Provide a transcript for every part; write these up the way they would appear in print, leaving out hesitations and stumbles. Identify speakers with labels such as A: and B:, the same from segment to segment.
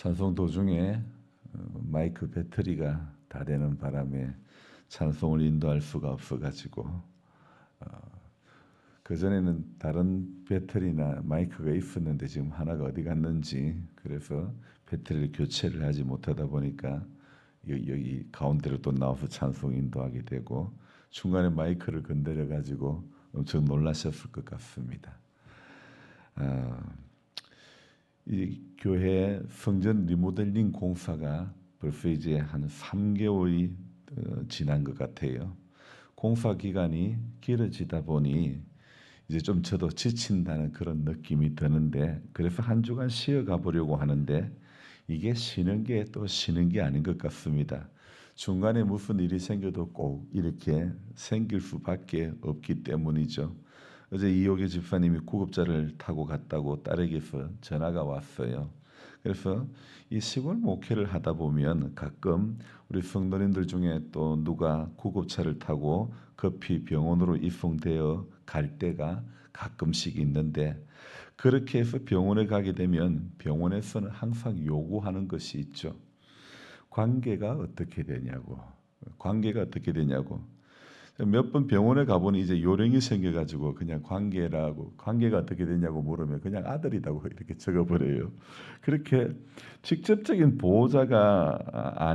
A: 찬송 도중에 마이크 배터리가 다 되는 바람에 찬송을 인도할 수가 없어가지고 그전에는 다른 배터리나 마이크가 있었는데 지금 하나가 어디 갔는지 그래서 배터리를 교체를 하지 못하다 보니까 여기 가운데로 또 나와서 찬송 인도하게 되고 중간에 마이크를 건드려 가지고 엄청 놀라셨을 것 같습니다. 이 교회 성전 리모델링 공사가 벌써 이제 한 3개월이 지난 것 같아요. 공사 기간이 길어지다 보니 이제 좀 저도 지친다는 그런 느낌이 드는데 그래서 한 주간 쉬어가 보려고 하는데 이게 쉬는 게 또 쉬는 게 아닌 것 같습니다. 중간에 무슨 일이 생겨도 꼭 이렇게 생길 수밖에 없기 때문이죠. 어제 이호계 집사님이 구급차를 타고 갔다고 딸에게서 전화가 왔어요. 그래서 이 시골 목회를 하다 보면 가끔 우리 성도님들 중에 또 누가 구급차를 타고 급히 병원으로 입송되어 갈 때가 가끔씩 있는데 그렇게 해서 병원에 가게 되면 병원에서는 항상 요구하는 것이 있죠. 관계가 어떻게 되냐고. 관계가 어떻게 되냐고. 몇 번 병원에 가보니 이제 요령이 생겨가지고 그냥 관계가 어떻게 되냐고 물으면 그냥 아들이라고 이렇게 적어버려요. 그렇게 직접적인 보호자가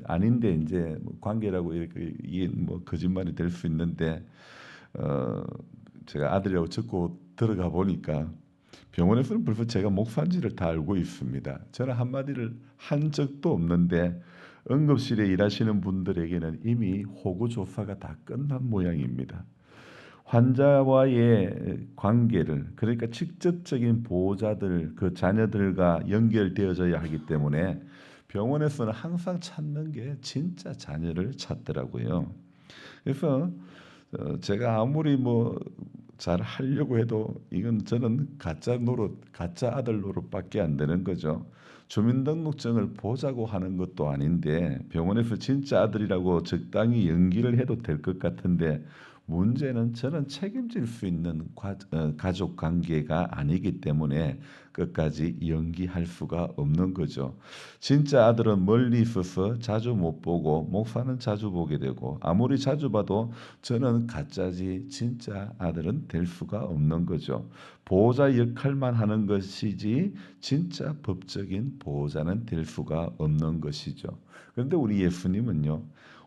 A: 아닌데 이제 뭐 관계라고 이렇게 이게 뭐 거짓말이 될 수 있는데 제가 아들이라고 적고 들어가 보니까 병원에서는 벌써 제가 목사인지를 다 알고 있습니다. 저는 한마디를 한 적도 없는데 응급실에 일하시는 분들에게는 이미 호구 조사가 다 끝난 모양입니다. 환자와의 관계를 그러니까 직접적인 보호자들 그 자녀들과 연결되어져야 하기 때문에 병원에서는 항상 찾는 게 진짜 자녀를 찾더라고요. 그래서 제가 아무리 뭐 잘 하려고 해도 이건 저는 가짜 아들 노릇밖에 안 되는 거죠. 주민등록증을 보자고 하는 것도 아닌데 병원에서 진짜 아들이라고 적당히 연기를 해도 될 것 같은데 문제는 저는 책임질 수 있는 가족 관계가 아니기 때문에 끝까지 연기할 수가 없는 거죠. 진짜 아들은 멀리 있어서 자주 못 보고 목사는 자주 보게 되고 아무리 자주 봐도 저는 가짜지 진짜 아들은 될 수가 없는 거죠. 보호자 역할만 하는 것이지 진짜 법적인 보호자는 될 수가 없는 것이죠. 그런데 우리 예수님은요.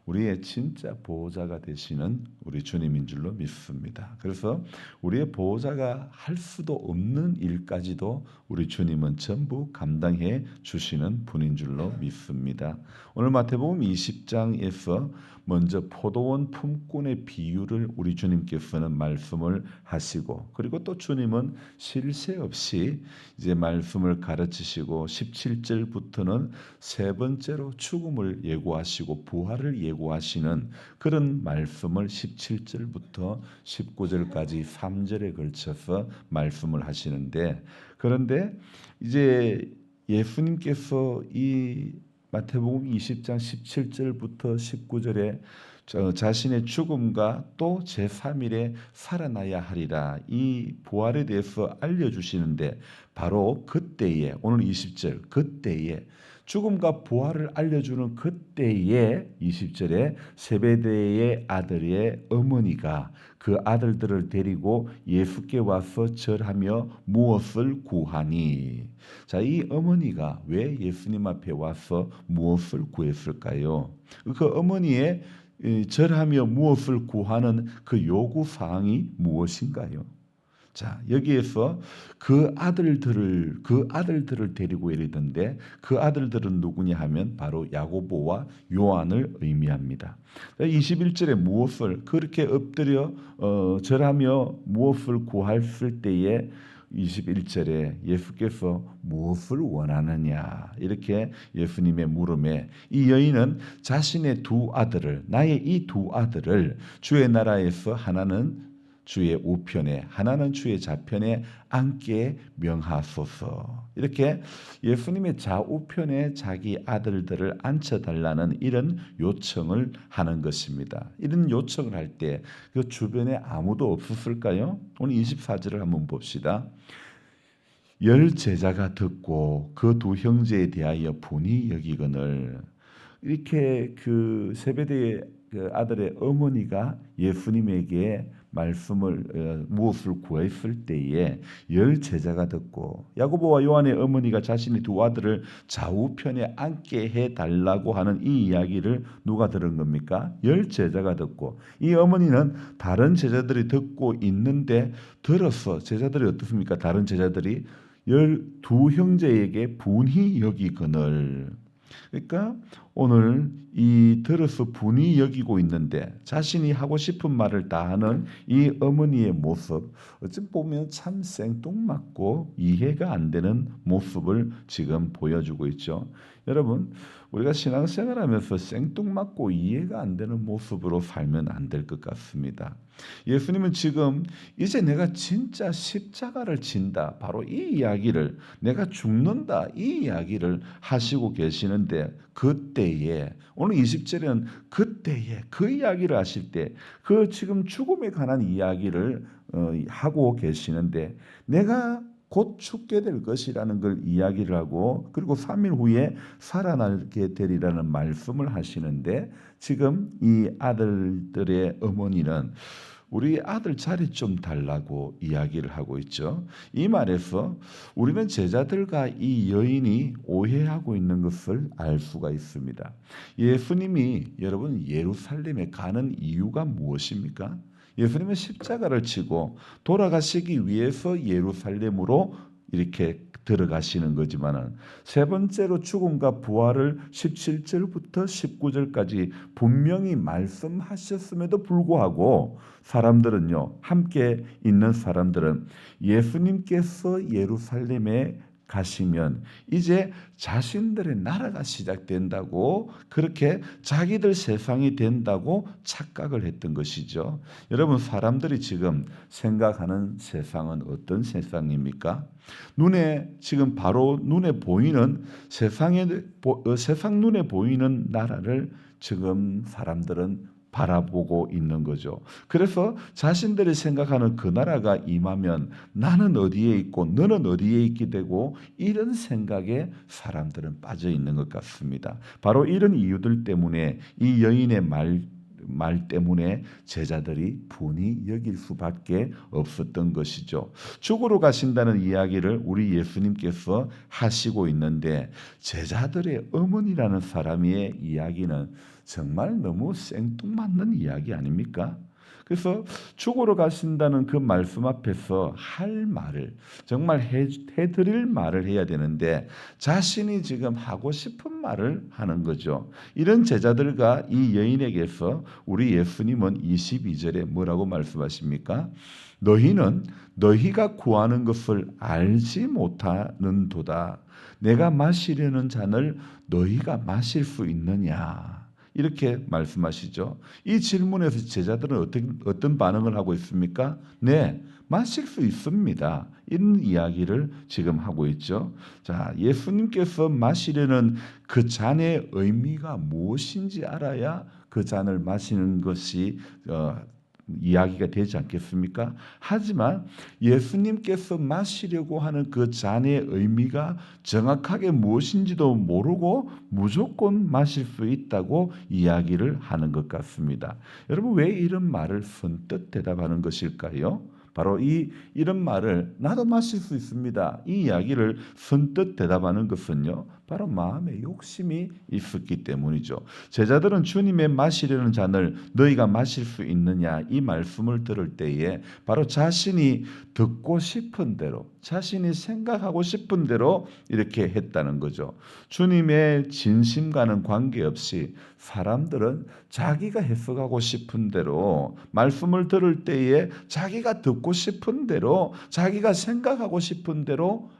A: 우리의 진짜 보호자가 되시는 우리 주님인 줄로 믿습니다. 그래서 우리의 보호자가 할 수도 없는 일까지도 우리 주님은 전부 감당해 주시는 분인 줄로 믿습니다. 오늘 마태복음 20장에서 먼저 포도원 품꾼의 비유를 우리 주님께서는 말씀을 하시고 그리고 또 주님은 쉴 새 없이 이제 말씀을 가르치시고 17절부터는 세 번째로 죽음을 예고하시고 부활을 예고하시는 그런 말씀을 17절부터 19절까지 3절에 걸쳐서 말씀을 하시는데 그런데 이제 예수님께서 이 마태복음 20장 17절부터 19절에 자신의 죽음과 또 제3일에 살아나야 하리라 이 부활에 대해서 알려주시는데 바로 그때에 오늘 20절 그때에 죽음과 부활을 알려주는 그때에 20절에 세베대의 아들의 어머니가 그 아들들을 데리고 예수께 와서 절하며 무엇을 구하니 자, 이 어머니가 왜 예수님 앞에 와서 무엇을 구했을까요? 그 어머니의 절하며 무엇을 구하는 그 요구 사항이 무엇인가요? 자, 여기에서 그 아들들을 데리고 이르던데 그 아들들은 누구냐 하면 바로 야고보와 요한을 의미합니다. 21절에 무엇을 그렇게 엎드려 절하며 무엇을 구했을 때에 21절에 예수께서 무엇을 원하느냐 이렇게 예수님의 물음에 이 여인은 자신의 나의 이 두 아들을 주의 나라에서 하나는 주의 우편에 하나는 주의 좌편에 앉게 명하소서 이렇게 예수님의 좌우편에 자기 아들들을 앉혀달라는 이런 요청을 하는 것입니다. 이런 요청을 할 때 그 주변에 아무도 없었을까요? 오늘 24절을 한번 봅시다. 열 제자가 듣고 그 두 형제에 대하여 분이 여기거늘. 이렇게 그 세베대의 그 아들의 어머니가 예수님에게 말씀을 무엇을 구했을 때에 열 제자가 듣고, 야고보와 요한의 어머니가 자신의 두 아들을 좌우편에 앉게 해 달라고 하는 이 이야기를 누가 들은 겁니까? 열 제자가 듣고, 이 어머니는 다른 제자들이 듣고 있는데 들어서, 제자들이 어떻습니까? 다른 제자들이 열두 형제에게 분히 여기거늘. 그러니까 오늘 이 들어서 분이 여기고 있는데 자신이 하고 싶은 말을 다 하는 이 어머니의 모습, 어찌 보면 참 생뚱맞고 이해가 안 되는 모습을 지금 보여주고 있죠. 여러분, 우리가 신앙생활하면서 생뚱맞고 이해가 안 되는 모습으로 살면 안 될 것 같습니다. 예수님은 지금 이제 내가 진짜 십자가를 진다, 바로 이 이야기를, 내가 죽는다, 이 이야기를 하시고 계시는데, 그때에, 오늘 20절에는 그때에 그 이야기를 하실 때 그 지금 죽음에 관한 이야기를 하고 계시는데, 내가 곧 죽게 될 것이라는 걸 이야기를 하고, 그리고 3일 후에 살아나게 되리라는 말씀을 하시는데, 지금 이 아들들의 어머니는 우리 아들 자리 좀 달라고 이야기를 하고 있죠. 이 말에서 우리는 제자들과 이 여인이 오해하고 있는 것을 알 수가 있습니다. 예수님이 여러분 예루살렘에 가는 이유가 무엇입니까? 예수님은 십자가를 지고 돌아가시기 위해서 예루살렘으로 이렇게 들어가시는 거지만은, 세 번째로 죽음과 부활을 17절부터 19절까지 분명히 말씀하셨음에도 불구하고 사람들은요, 함께 있는 사람들은 예수님께서 예루살렘에 가시면 이제 자신들의 나라가 시작된다고, 그렇게 자기들 세상이 된다고 착각을 했던 것이죠. 여러분, 사람들이 지금 생각하는 세상은 어떤 세상입니까? 눈에 지금 바로 눈에 보이는 세상 눈에 보이는 나라를 지금 사람들은 바라보고 있는 거죠. 그래서 자신들이 생각하는 그 나라가 임하면 나는 어디에 있고 너는 어디에 있게 되고, 이런 생각에 사람들은 빠져 있는 것 같습니다. 바로 이런 이유들 때문에 이 여인의 말 때문에 제자들이 분이 여길 수밖에 없었던 것이죠. 죽으러 가신다는 이야기를 우리 예수님께서 하시고 있는데, 제자들의 어머니라는 사람의 이야기는 정말 너무 생뚱맞는 이야기 아닙니까? 그래서 죽으러 가신다는 그 말씀 앞에서 할 말을, 정말 해드릴 말을 해야 되는데 자신이 지금 하고 싶은 말을 하는 거죠. 이런 제자들과 이 여인에게서 우리 예수님은 22절에 뭐라고 말씀하십니까? 너희는 너희가 구하는 것을 알지 못하는도다. 내가 마시려는 잔을 너희가 마실 수 있느냐? 이렇게 말씀하시죠. 이 질문에서 제자들은 어떤 반응을 하고 있습니까? 네, 마실 수 있습니다. 이런 이야기를 지금 하고 있죠. 자, 예수님께서 마시려는 그 잔의 의미가 무엇인지 알아야 그 잔을 마시는 것이 이야기가 되지 않겠습니까? 하지만 예수님께서 마시려고 하는 그 잔의 의미가 정확하게 무엇인지도 모르고 무조건 마실 수 있다고 이야기를 하는 것 같습니다. 여러분, 왜 이런 말을 선뜻 대답하는 것일까요? 바로 이런 말을 나도 마실 수 있습니다, 이 이야기를 선뜻 대답하는 것은요, 바로 마음에 욕심이 있었기 때문이죠. 제자들은 주님의 마시려는 잔을 너희가 마실 수 있느냐, 이 말씀을 들을 때에 바로 자신이 듣고 싶은 대로, 자신이 생각하고 싶은 대로 이렇게 했다는 거죠. 주님의 진심과는 관계없이 사람들은 자기가 해석하고 싶은 대로, 말씀을 들을 때에 자기가 듣고 싶은 대로, 자기가 생각하고 싶은 대로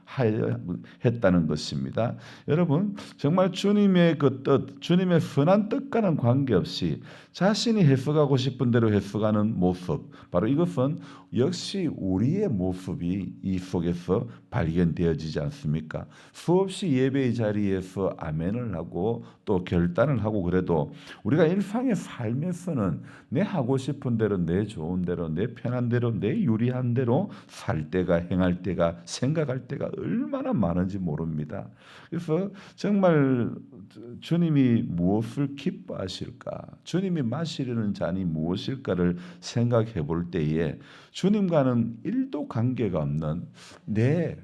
A: 했다는 것입니다. 여러분, 여러분 정말 주님의 그 뜻, 주님의 선한 뜻과는 관계없이 자신이 해석하고 싶은 대로 해석하는 모습, 바로 이것은 역시 우리의 모습이 이 속에서 발견되어지지 않습니까? 수없이 예배의 자리에서 아멘을 하고 또 결단을 하고 그래도 우리가 일상의 삶에서는 내 하고 싶은 대로, 내 좋은 대로, 내 편한 대로, 내 유리한 대로 살 때가, 행할 때가, 생각할 때가 얼마나 많은지 모릅니다. 그래서 정말 주님이 무엇을 기뻐하실까, 주님이 마시려는 잔이 무엇일까를 생각해 볼 때에 주님과는 1도 관계가 없는 내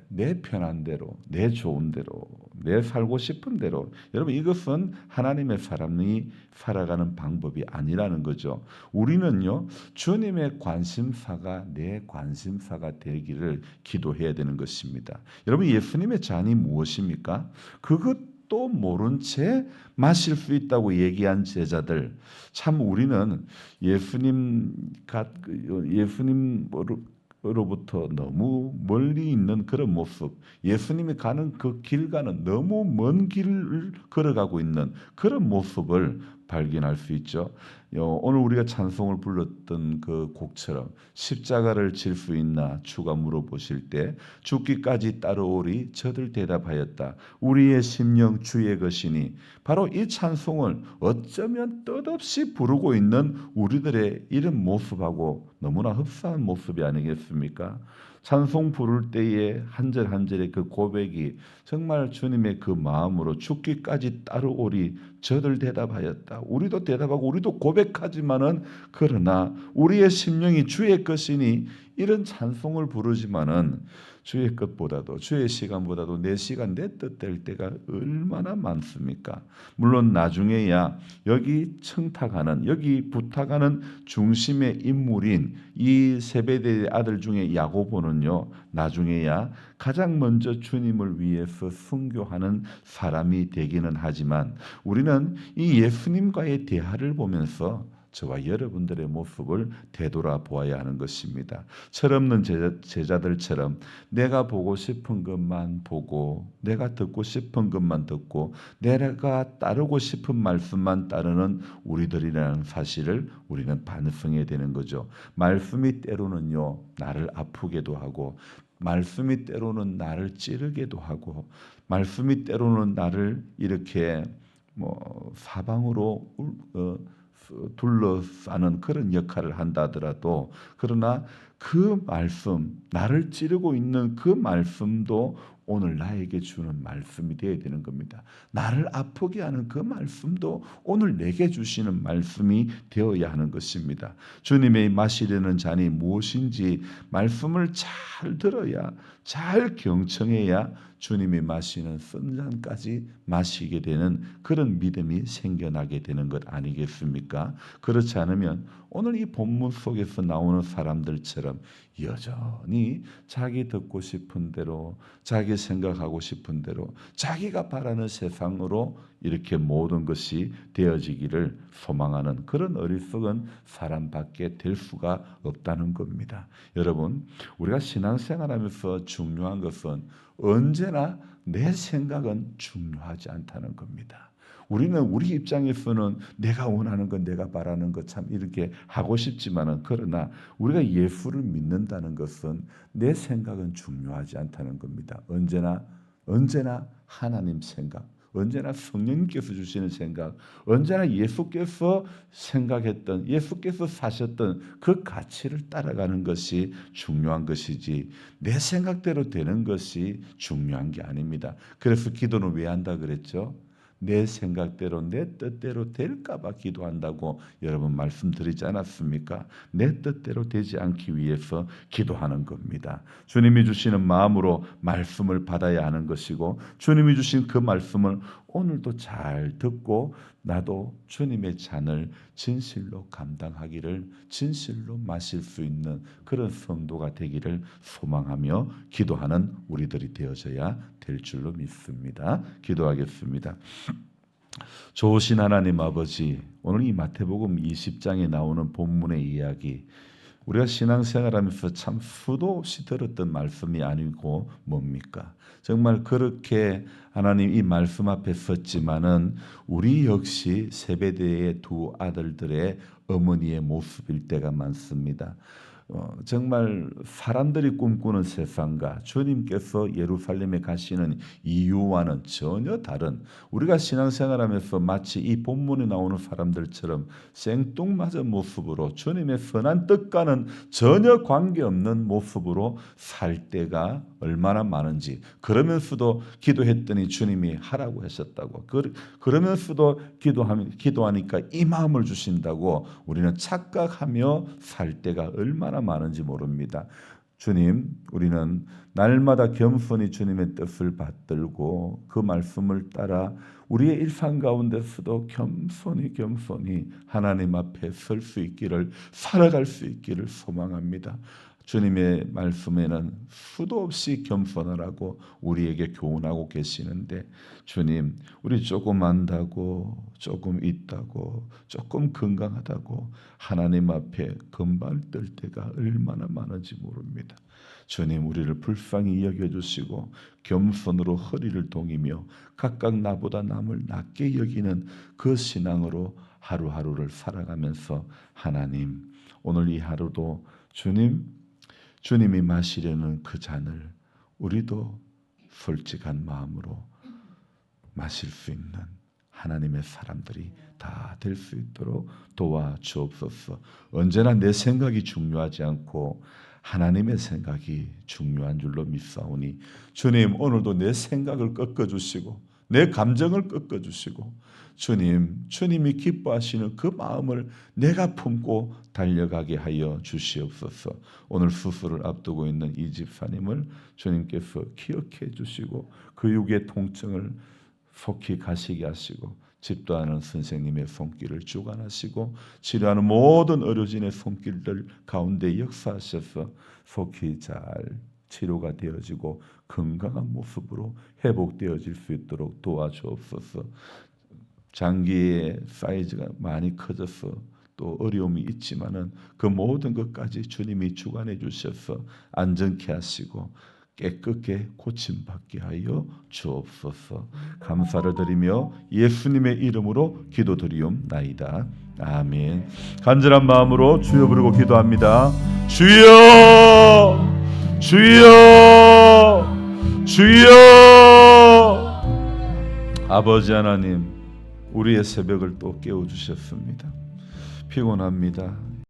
A: 편한 대로, 내 좋은 대로, 내 살고 싶은 대로, 여러분 이것은 하나님의 사람이 살아가는 방법이 아니라는 거죠. 우리는요 주님의 관심사가 내 관심사가 되기를 기도해야 되는 것입니다. 여러분 예수님의 잔이 무엇입니까? 그것도 모른 채 마실 수 있다고 얘기한 제자들, 참 우리는 예수님으로부터 너무 멀리 있는 그런 모습, 예수님이 가는 그 길과는 너무 먼 길을 걸어가고 있는 그런 모습을 발견할 수 있죠. 오늘 우리가 찬송을 불렀던 그 곡처럼 십자가를 질 수 있나 주가 물어보실 때 죽기까지 따르오리 저들 대답하였다. 우리의 심령 주의 것이니, 바로 이 찬송을 어쩌면 뜻없이 부르고 있는 우리들의 이런 모습하고 너무나 흡사한 모습이 아니겠습니까? 찬송 부를 때의 한 절 한 절의 그 고백이 정말 주님의 그 마음으로 죽기까지 따르오리 저들 대답하였다. 우리도 대답하고 우리도 고백하지만은, 그러나 우리의 심령이 주의 것이니 이런 찬송을 부르지만은 주의 것보다도, 주의 시간보다도 내 시간, 내 뜻 될 때가 얼마나 많습니까? 물론 나중에야 여기 청탁하는, 여기 부탁하는 중심의 인물인 이 세베대의 아들 중에 야고보는요, 나중에야 가장 먼저 주님을 위해서 순교하는 사람이 되기는 하지만, 우리는 이 예수님과의 대화를 보면서 저와 여러분들의 모습을 되돌아보아야 하는 것입니다. 철없는 제자들처럼 내가 보고 싶은 것만 보고, 내가 듣고 싶은 것만 듣고, 내가 따르고 싶은 말씀만 따르는 우리들이라는 사실을 우리는 반성해야 되는 거죠. 말씀이 때로는요 나를 아프게도 하고, 말씀이 때로는 나를 찌르게도 하고, 말씀이 때로는 나를 이렇게 사방으로 둘러싸는 그런 역할을 한다 하더라도, 그러나 그 말씀, 나를 찌르고 있는 그 말씀도 오늘 나에게 주는 말씀이 되어야 되는 겁니다. 나를 아프게 하는 그 말씀도 오늘 내게 주시는 말씀이 되어야 하는 것입니다. 주님의 마시려는 잔이 무엇인지 말씀을 잘 들어야, 잘 경청해야 주님이 마시는 쓴 잔까지 마시게 되는 그런 믿음이 생겨나게 되는 것 아니겠습니까? 그렇지 않으면 오늘 이 본문 속에서 나오는 사람들처럼 여전히 자기 듣고 싶은 대로, 자기 생각하고 싶은 대로, 자기가 바라는 세상으로 이렇게 모든 것이 되어지기를 소망하는 그런 어리석은 사람밖에 될 수가 없다는 겁니다. 여러분, 우리가 신앙생활하면서 중요한 것은 언제나 내 생각은 중요하지 않다는 겁니다. 우리는 우리 입장에서는 내가 원하는 것, 내가 바라는 것 참 이렇게 하고 싶지만은, 그러나 우리가 예수를 믿는다는 것은 내 생각은 중요하지 않다는 겁니다. 언제나 하나님 생각, 언제나 성령님께서 주시는 생각, 언제나 예수께서 생각했던, 예수께서 사셨던 그 가치를 따라가는 것이 중요한 것이지, 내 생각대로 되는 것이 중요한 게 아닙니다. 그래서 기도는 왜 한다 그랬죠? 내 생각대로, 내 뜻대로 될까 봐 기도한다고 여러분 말씀드리지 않았습니까? 내 뜻대로 되지 않기 위해서 기도하는 겁니다. 주님이 주시는 마음으로 말씀을 받아야 하는 것이고, 주님이 주신 그 말씀을 오늘도 잘 듣고 나도 주님의 잔을 진실로 감당하기를, 진실로 마실 수 있는 그런 성도가 되기를 소망하며 기도하는 우리들이 되어져야 될 줄로 믿습니다. 기도하겠습니다. 좋으신 하나님 아버지, 오늘 이 마태복음 20장에 나오는 본문의 이야기, 우리가 신앙생활하면서 참 수도 없이 들었던 말씀이 아니고 뭡니까? 정말 그렇게 하나님 이 말씀 앞에 섰지만은 우리 역시 세베대의 두 아들들의 어머니의 모습일 때가 많습니다. 정말 사람들이 꿈꾸는 세상과 주님께서 예루살렘에 가시는 이유와는 전혀 다른, 우리가 신앙생활하면서 마치 이 본문에 나오는 사람들처럼 생뚱맞은 모습으로 주님의 선한 뜻과는 전혀 관계없는 모습으로 살 때가 얼마나 많은지, 그러면서도 기도했더니 주님이 하라고 하셨다고, 그러면서도 기도하니까 이 마음을 주신다고 우리는 착각하며 살 때가 얼마나 많은지 모릅니다. 주님, 우리는 날마다 겸손히 주님의 뜻을 받들고 그 말씀을 따라 우리의 일상 가운데서도 겸손히 하나님 앞에 설 수 있기를, 살아갈 수 있기를 소망합니다. 주님의 말씀에는 수도 없이 겸손하라고 우리에게 교훈하고 계시는데, 주님, 우리 조금 안다고, 조금 있다고, 조금 건강하다고 하나님 앞에 금발 뜰 때가 얼마나 많은지 모릅니다. 주님, 우리를 불쌍히 여겨주시고 겸손으로 허리를 동이며 각각 나보다 남을 낮게 여기는 그 신앙으로 하루하루를 살아가면서, 하나님, 오늘 이 하루도 주님이 마시려는 그 잔을 우리도 솔직한 마음으로 마실 수 있는 하나님의 사람들이 다 될 수 있도록 도와주옵소서. 언제나 내 생각이 중요하지 않고 하나님의 생각이 중요한 줄로 믿사오니, 주님, 오늘도 내 생각을 꺾어주시고 내 감정을 꺾어주시고, 주님이 기뻐하시는 그 마음을 내가 품고 달려가게 하여 주시옵소서. 오늘 수술을 앞두고 있는 이 집사님을 주님께서 기억해 주시고 그 육의 통증을 속히 가시게 하시고, 집도하는 선생님의 손길을 주관하시고 치료하는 모든 의료진의 손길들 가운데 역사하셔서 속히 잘 치료가 되어지고 건강한 모습으로 회복되어질 수 있도록 도와주옵소서. 장기의 사이즈가 많이 커져서 또 어려움이 있지만은 그 모든 것까지 주님이 주관해 주셔서 안정케 하시고 깨끗게 고침받게 하여 주옵소서. 감사를 드리며 예수님의 이름으로 기도드리옵나이다. 아멘. 간절한 마음으로 주여 부르고 기도합니다. 주여, 주여, 주여. 아버지 하나님, 우리의 새벽을 또 깨워주셨습니다. 피곤합니다.